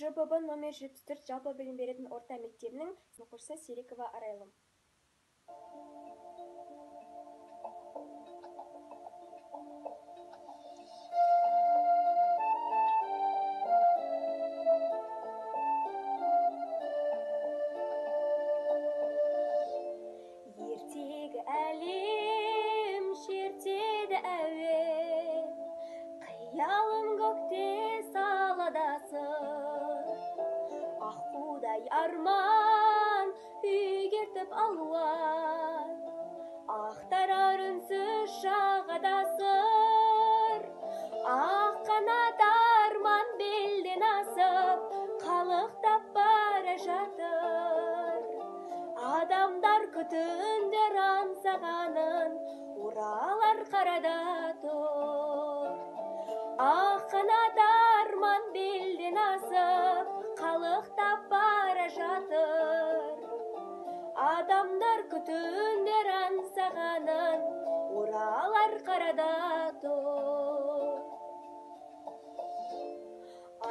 ЖББ номер 74 жалпы білім беретін орта мектебінің оқушысы Серикова Арайлым. Ертегі әлем шертеді әуен, қиялым көкте саладасың. Аққудай арман үйгертіп алуан, ақтарар үнсіз шағада сыр. Ақ қанат арман белден асып, қалықтап бара жатыр. Адамдар күтіндер аңсағанын, оралар қарада тұр. Ақ қанат арман белден асып, қалықтап бара жатыр. Адамдар күтіндер аңсағанын, оралар қарада тұр.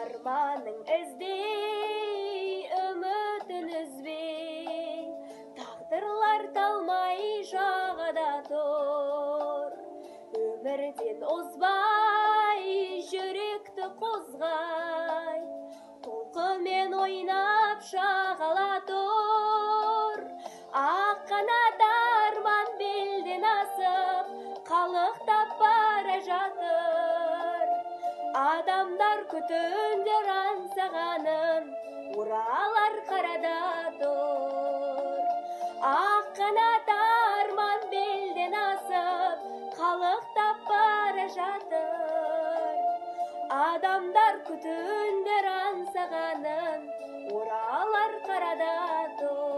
Арманың іздей, үмітін үзбей, тағдырлар талмай жағада тұр. Өмірден озбай, жүректі қозғай, толқынмен ойнап шағала тұр. Ақ қанат арман белден асып, қалықтап бара жатыр. Адамдар күтіндер аңсағанын, оралар қарада тұр. Ақ қанат арман белден асып, қалықтап бара жатыр. Адамдар күтіндер аңсағанын, оралар қарада тұр.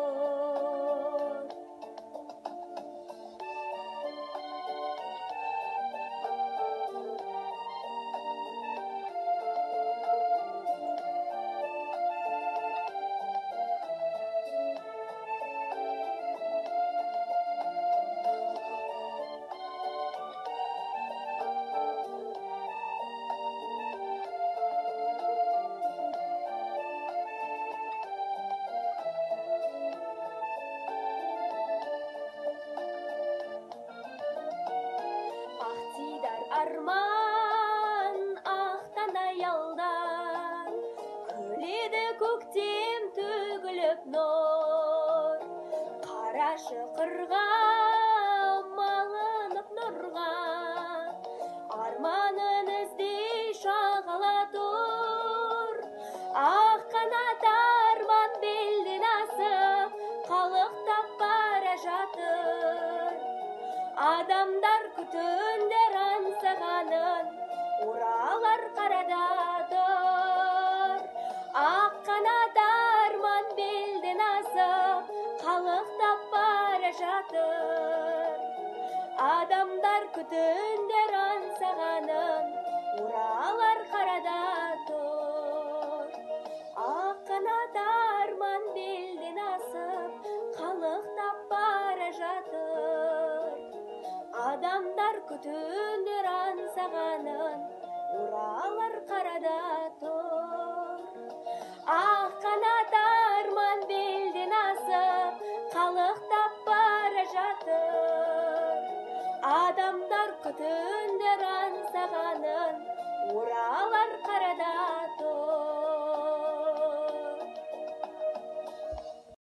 Арман ақтан аялдан, күледі көктем төгіліп нұр. Қарашы қырға малынып нұрға, арманын іздей шағала тұр. Ақ қанат арман белден асып, қалықтап бара жатыр. Адамдар күтіндер аңсағанын, оралар қарада тұр. Ақ қанат арман белден асып, қалықтап бара жатыр. Адамдар күтіндер аңсағанын, оралар қарада тұр. Ақ қанат арман белден асып, қалықтап бара жатыр. Адамдар күтіндер аңсағанын, оралар қарада тұр. Ақ қанат арман белден асып, қалықтап бара жатыр. Адамдар күтіндер аңсағанын, оралар қарада тұр.